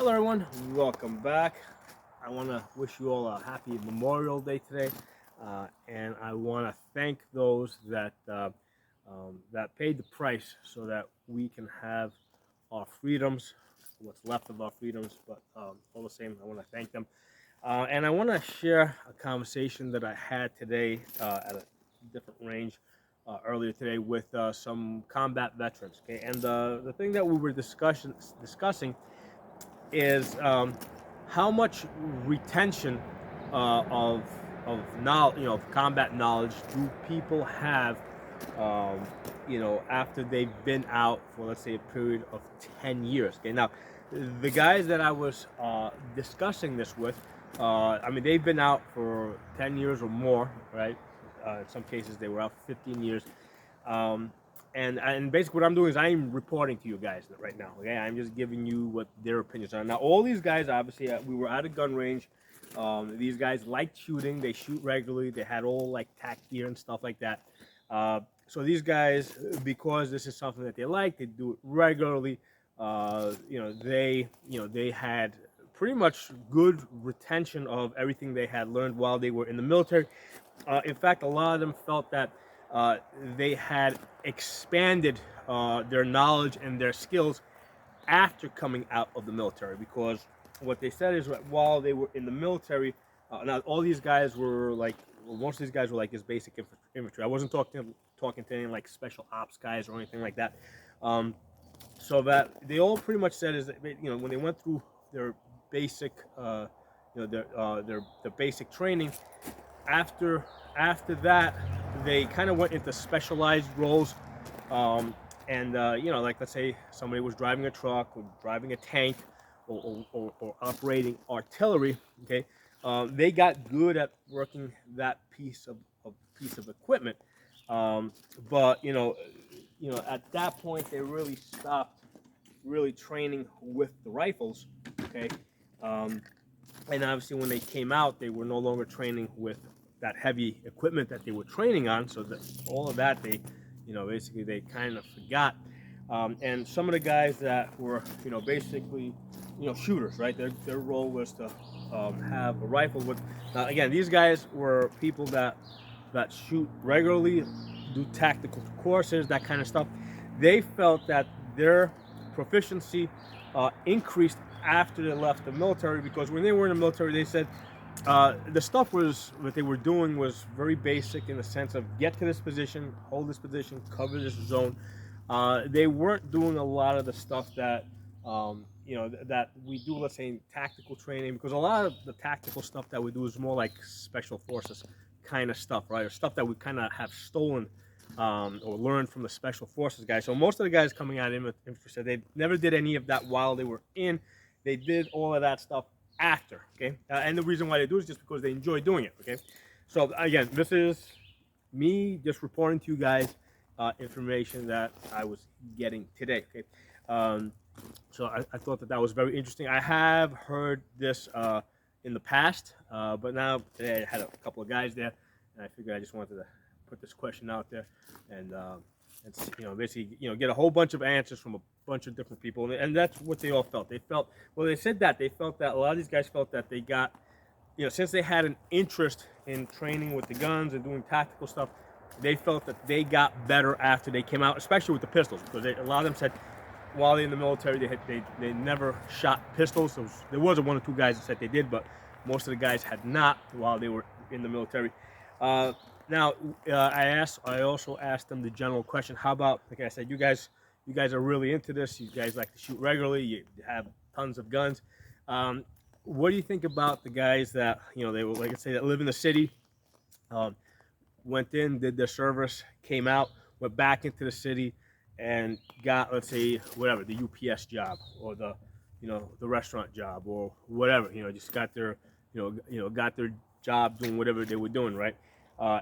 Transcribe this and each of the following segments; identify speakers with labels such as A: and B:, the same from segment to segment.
A: Hello, everyone. Welcome back. I want to wish you all a happy Memorial Day today, and I want to thank those that paid the price so that we can have our freedoms, what's left of our freedoms. But all the same, I want to thank them, and I want to share a conversation that I had today at a different range earlier today with some combat veterans. Okay, and the thing that we were discussing is how much retention of knowledge, of combat knowledge, do people have, um, after they've been out for, let's say, a period of 10 years. Okay, now the guys that I was discussing this with, I mean, they've been out for 10 years or more, right? In some cases, they were out for 15 years. Um, and basically what I'm doing is I'm reporting to you guys right now. Okay, I'm just giving you what their opinions are. Now, all these guys, obviously, we were at a gun range. These guys liked shooting. They shoot regularly. They had all like tack gear and stuff like that. So these guys, because this is something that they like, they do it regularly. They had pretty much good retention of everything they had learned while they were in the military. In fact, a lot of them felt that uh, they had expanded their knowledge and their skills after coming out of the military, because what they said is that while they were in the military, now all these guys were like, well, most of these guys were like this basic infantry. I wasn't talking to any like special ops guys or anything like that. Um, so that they all pretty much said is that, when they went through their basic, their basic training, after that they kind of went into specialized roles. um, and like, let's say somebody was driving a truck or driving a tank, or operating artillery. Okay, they got good at working that piece of equipment. um, but at that point they really stopped really training with the rifles. Okay, um, and obviously when they came out they were no longer training with that heavy equipment that they were training on, so that all of that they basically they kind of forgot. And some of the guys that were basically shooters, right, their role was to have a rifle with. Now again, these guys were people that shoot regularly, do tactical courses, that kind of stuff. They felt that their proficiency increased after they left the military, because when they were in the military, they said the stuff was what they were doing was very basic, in the sense of get to this position, hold this position, cover this zone. They weren't doing a lot of the stuff that that we do, let's say, in tactical training, because a lot of the tactical stuff that we do is more like special forces kind of stuff, right? Or stuff that we kind of have stolen or learned from the special forces guys. So most of the guys coming out of infantry said they never did any of that while they were in. They did all of that stuff after. Okay, and the reason why they do is just because they enjoy doing it. Okay, so again, this is me just reporting to you guys information that I was getting today. Okay, um, so I thought that was very interesting. I have heard this in the past, but now today I had a couple of guys there, and I figured I just wanted to put this question out there, and basically get a whole bunch of answers from a bunch of different people, and that's what they all felt. They felt, well, they said that they felt that a lot of these guys felt that they got, since they had an interest in training with the guns and doing tactical stuff, they felt that they got better after they came out, especially with the pistols, because a lot of them said while they're in the military they never shot pistols. So there was one or two guys that said they did, but most of the guys had not while they were in the military. Uh, Now, I also asked them the general question: how about, like I said, you guys are really into this. You guys like to shoot regularly. You have tons of guns. Um, what do you think about the guys that they were, like I say, that live in the city? Um, Went in, did their service, came out, went back into the city, and got, let's say, whatever, the UPS job, or the restaurant job, or whatever. Just got their got their job doing whatever they were doing, right?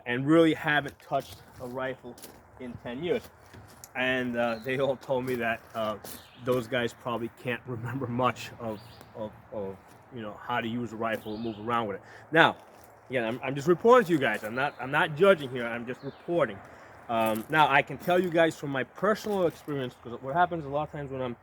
A: And really haven't touched a rifle in 10 years. And they all told me that those guys probably can't remember much of how to use a rifle and move around with it. Now, again, I'm just reporting to you guys. I'm not judging here. I'm just reporting. Now, I can tell you guys from my personal experience, because what happens a lot of times when I'm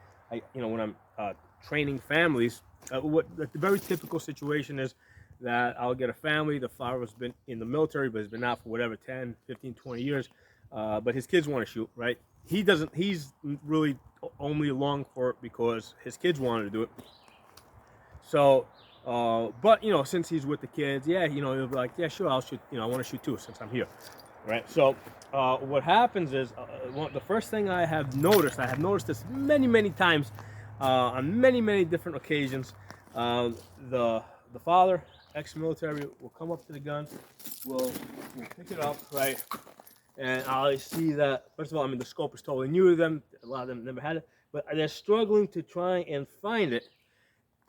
A: training families, what the very typical situation is that I'll get a family, the father's been in the military, but has been out for whatever, 10, 15, 20 years, but his kids want to shoot, right? He's really only along for it because his kids wanted to do it. So, but, since he's with the kids, yeah, he'll be like, yeah, sure, I'll shoot, I want to shoot too since I'm here, right? So, what happens is, the first thing I have noticed this many, many times, on many, many different occasions, the father, ex-military, will come up to the gun, will pick it up, right? And I see that, first of all, the scope is totally new to them. A lot of them never had it, but they're struggling to try and find it.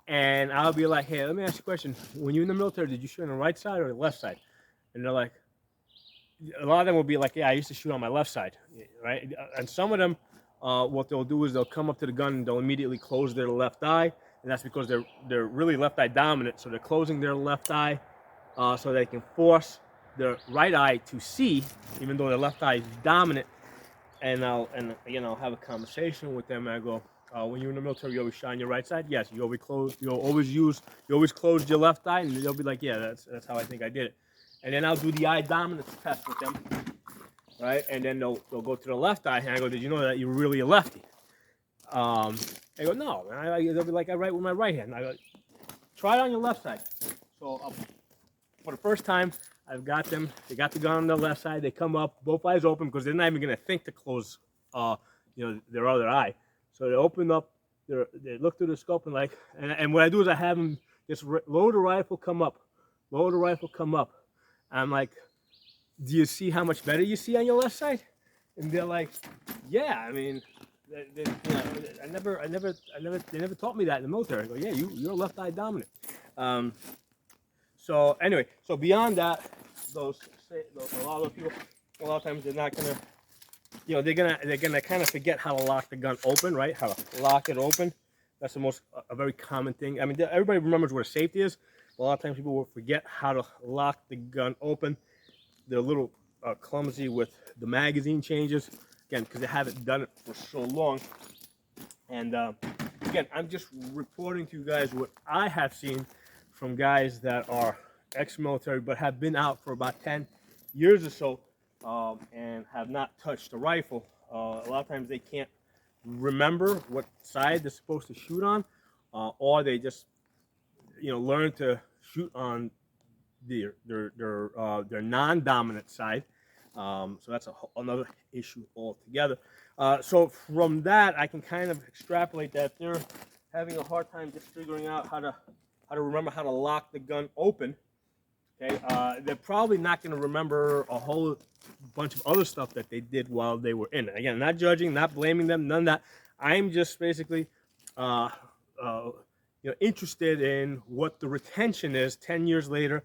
A: And I'll be like, hey, let me ask you a question. When you were in the military, did you shoot on the right side or the left side? And they're like, a lot of them will be like, yeah, I used to shoot on my left side, right? And some of them, what they'll do is they'll come up to the gun and they'll immediately close their left eye. And that's because they're really left eye dominant. So they're closing their left eye so they can force their right eye to see, even though their left eye is dominant. And I'll have a conversation with them. And I go, when you're in the military, you always shot on your right side? Yes. You always closed your left eye? And they'll be like, yeah, that's how I think I did it. And then I'll do the eye dominance test with them, right? And then they'll go to the left eye, and I go, did you know that you're really a lefty? They go, no. They'll be like, I write with my right hand. I go, try it on your left side. So for the first time, I've got them. They got the gun on the left side. They come up, both eyes open, because they're not even going to think to close, their other eye. So they open up. They look through the scope and what I do is I have them just load the rifle, come up, load the rifle, come up. I'm like, do you see how much better you see on your left side? And they're like, yeah. They never taught me that in the military. I go, yeah, you're left eye dominant. So anyway, beyond that, a lot of people, a lot of times they're not gonna, they're gonna kind of forget how to lock the gun open, right? How to lock it open. That's a very common thing. Everybody remembers what a safety is. A lot of times people will forget how to lock the gun open. They're a little clumsy with the magazine changes, again, because they haven't done it for so long. And again, I'm just reporting to you guys what I have seen from guys that are ex-military but have been out for about 10 years or so and have not touched a rifle. A lot of times they can't remember what side they're supposed to shoot on, or they just learn to shoot on their non-dominant side. So that's another issue altogether. So from that, I can kind of extrapolate that they're having a hard time just figuring out how to remember how to lock the gun open. Okay, they're probably not going to remember a whole bunch of other stuff that they did while they were in it. Again, not judging, not blaming them, none of that. I'm just basically interested in what the retention is 10 years later,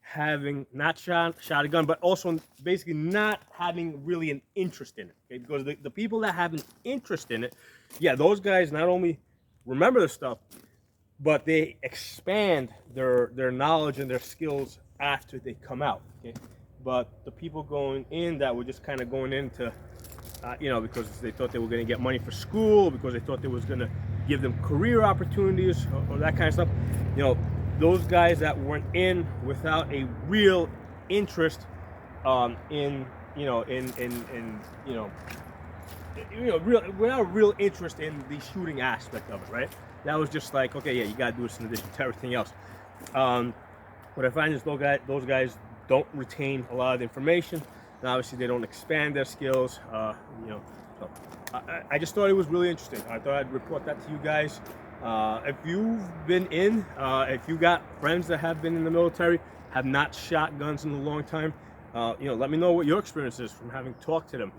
A: having not shot a gun, but also basically not having really an interest in it. Okay? Because the people that have an interest in it, yeah, those guys not only remember the stuff, but they expand their knowledge and their skills after they come out. Okay? But the people going in that were just kind of going into, because they thought they were going to get money for school, because they thought they was going to give them career opportunities or that kind of stuff. Those guys that went in without a real interest without a real interest in the shooting aspect of it, right? That was just like, okay, yeah, you got to do this in addition to everything else. What I find is those guys don't retain a lot of the information, and obviously they don't expand their skills. So I just thought it was really interesting. I thought I'd report that to you guys. If you've been in, if you got friends that have been in the military, have not shot guns in a long time, let me know what your experience is from having talked to them.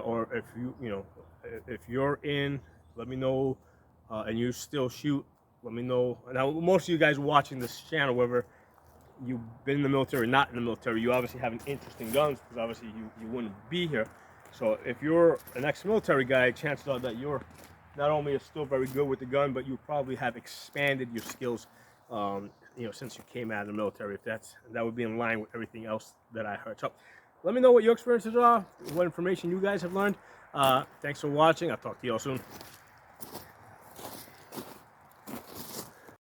A: Or if you're in, let me know, and you still shoot, let me know. Now, most of you guys watching this channel, whether you've been in the military or not in the military, you obviously have an interest in guns, because obviously you wouldn't be here. So if you're an ex-military guy, chances are that you're not only are still very good with the gun, but you probably have expanded your skills, since you came out of the military. If that would be in line with everything else that I heard. So let me know what your experiences are, what information you guys have learned. Thanks for watching. I'll talk to you all soon.